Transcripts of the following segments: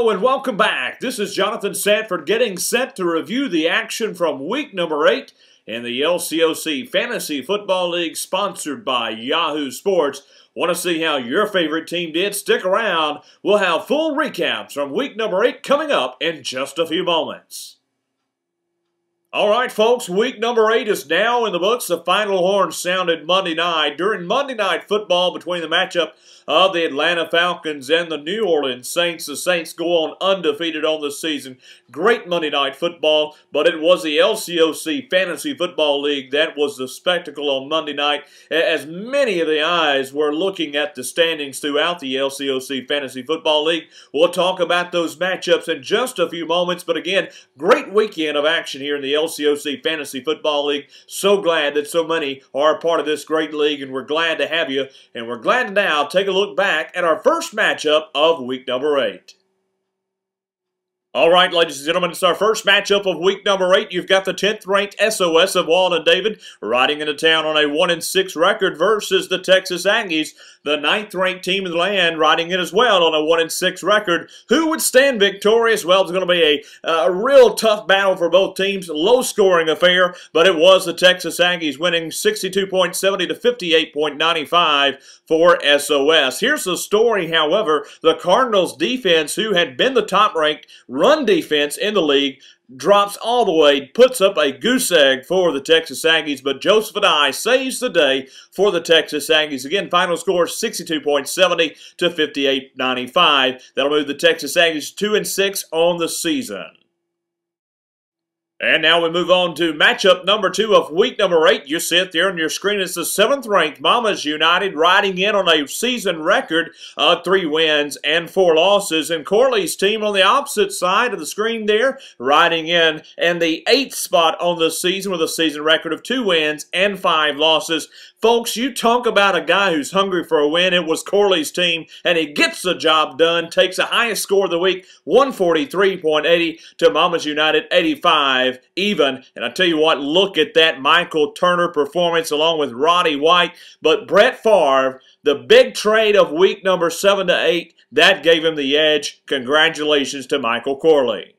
Hello and welcome back. This is Jonathan Sanford getting set to review the action from week number 8 in the LCOC Fantasy Football League sponsored by Yahoo Sports. Want to see how your favorite team did? Stick around. We'll have full recaps from week number 8 coming up in just a few moments. All right, folks, week number 8 is now in the books. The final horn sounded Monday night. During Monday Night Football between the matchup of the Atlanta Falcons and the New Orleans Saints, the Saints go on undefeated on the season. Great Monday Night Football, but it was the LCOC Fantasy Football League that was the spectacle on Monday night, as many of the eyes were looking at the standings throughout the LCOC Fantasy Football League. We'll talk about those matchups in just a few moments, but again, great weekend of action here in the LCOC Fantasy Football League. So glad that so many are a part of this great league, and we're glad to have you. And we're glad to now take a look back at our first matchup of week number 8. All right, ladies and gentlemen, it's our first matchup of week number 8. You've got the 10th-ranked SOS of Walden David riding into town on a 1-6 record versus the Texas Aggies, the 9th-ranked team in the land, riding in as well on a 1-6 record. Who would stand victorious? Well, it's going to be a real tough battle for both teams. Low-scoring affair, but it was the Texas Aggies winning 62.70 to 58.95 for SOS. Here's the story, however. The Cardinals defense, who had been the top-ranked run defense in the league, drops all the way, puts up a goose egg for the Texas Aggies, but Joseph Adai saves the day for the Texas Aggies. Again, final score 62.70 to 58.95. That'll move the Texas Aggies 2-6 on the season. And now we move on to matchup number 2 of week number 8. You see it there on your screen. It's the 7th-ranked Mamas United riding in on a season record of 3 wins and 4 losses. And Corley's team on the opposite side of the screen there, riding in the 8th spot on the season with a season record of 2 wins and 5 losses. Folks, you talk about a guy who's hungry for a win. It was Corley's team, and he gets the job done. Takes the highest score of the week, 143.80 to Mamas United 85 even. And I tell you what, look at that Michael Turner performance along with Roddy White. But Brett Favre, the big trade of week number 7 to 8, that gave him the edge. Congratulations to Michael Corley.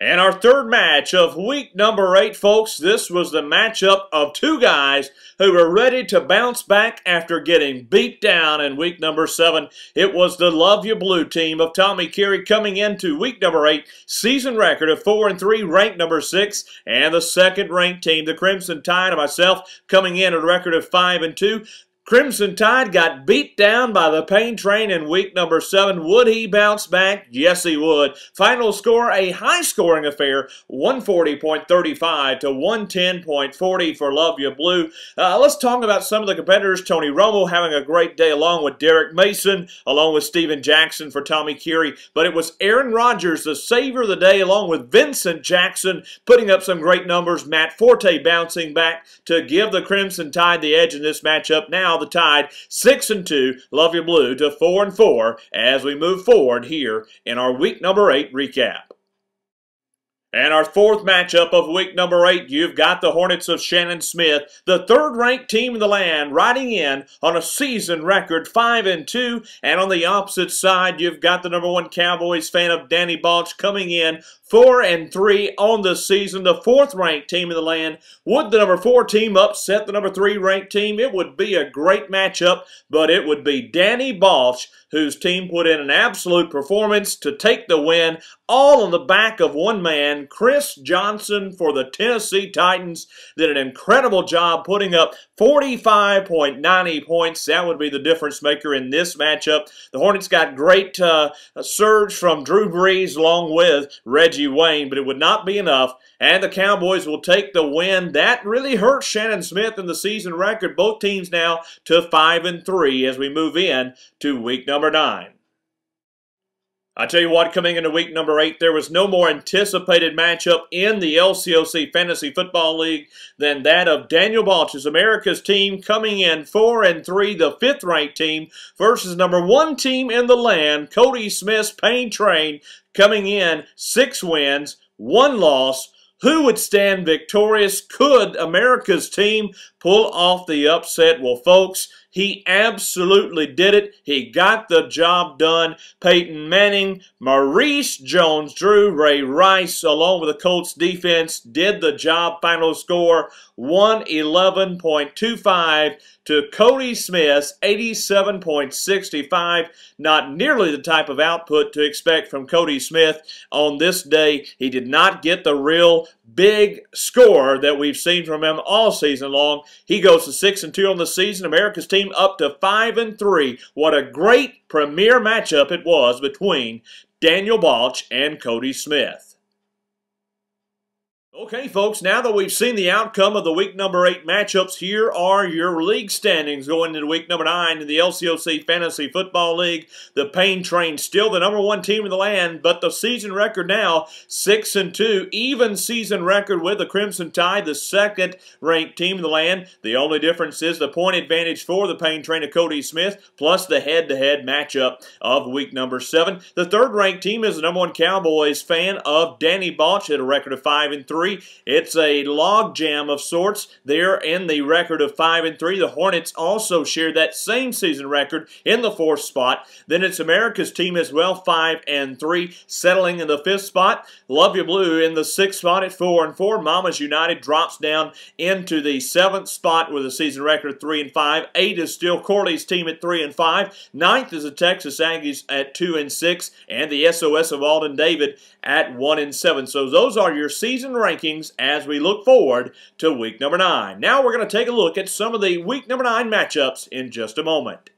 And our third match of week number 8, folks, this was the matchup of 2 guys who were ready to bounce back after getting beat down in week number 7. It was the Love You Blue team of Tommy Carey coming into week number 8, season record of 4-3, ranked number 6, and the 2nd-ranked team, the Crimson Tide, of myself, coming in at a record of 5-2. Crimson Tide got beat down by the Pain Train in week number 7. Would he bounce back? Yes, he would. Final score, a high-scoring affair, 140.35 to 110.40 for Love You Blue. Let's talk about some of the competitors. Tony Romo having a great day along with Derek Mason, along with Steven Jackson for Tommy Carey. But it was Aaron Rodgers, the savior of the day, along with Vincent Jackson, putting up some great numbers. Matt Forte bouncing back to give the Crimson Tide the edge in this matchup. Now the Tide 6-2, Love You Blue to 4-4 as we move forward here in our week number 8 recap. And our 4th matchup of week number 8, you've got the Hornets of Shannon Smith, the 3rd-ranked team in the land, riding in on a season record 5-2. And on the opposite side, you've got the number 1 Cowboys fan of Danny Balch coming in 4-3 on the season, the 4th-ranked team in the land. Would the number 4 team upset the number 3-ranked team? It would be a great matchup, but it would be Danny Balch, whose team put in an absolute performance to take the win, all on the back of one man. Chris Johnson for the Tennessee Titans did an incredible job putting up 45.90 points. That would be the difference maker in this matchup. The Hornets got great surge from Drew Brees along with Reggie Wayne, but it would not be enough. And the Cowboys will take the win. That really hurt Shannon Smith in the season record. Both teams now to 5-3 as we move in to week number 9. I tell you what, coming into week number 8, there was no more anticipated matchup in the LCOC Fantasy Football League than that of Daniel Balch's America's team coming in 4-3, the 5th-ranked team, versus number 1 team in the land, Cody Smith's Pain Train, coming in 6 wins, 1 loss. Who would stand victorious? Could America's team pull off the upset? Well, folks, He absolutely did it. He got the job done. Peyton Manning, Maurice Jones-Drew, Ray Rice, along with the Colts defense, did the job. Final score, 111.25 to Cody Smith's 87.65. Not nearly the type of output to expect from Cody Smith on this day. He did not get the real big score that we've seen from him all season long. He goes to 6-2 on the season. America's team up to 5-3. What a great premier matchup it was between Daniel Balch and Cody Smith. Okay, folks, now that we've seen the outcome of the week number 8 matchups, here are your league standings going into week number 9 in the LCOC Fantasy Football League. The Pain Train still the number 1 team in the land, but the season record now 6-2, even season record with the Crimson Tide, the second-ranked team in the land. The only difference is the point advantage for the Pain Train of Cody Smith, plus the head-to-head matchup of week number 7. The third-ranked team is the number 1 Cowboys fan of Danny Balch at a record of 5-3. It's a log jam of sorts. They're in the record of 5-3. The Hornets also share that same season record in the 4th spot. Then it's America's team as well, 5-3, settling in the 5th spot. Love You Blue in the 6th spot at 4-4. Mamas United drops down into the 7th spot with a season record of 3-5. 8 is still Corley's team at 3-5. 9th is the Texas Aggies at 2-6, and the SOS of Alden David at 1-7. So those are your season rankings as we look forward to week number 9. Now we're going to take a look at some of the week number 9 matchups in just a moment.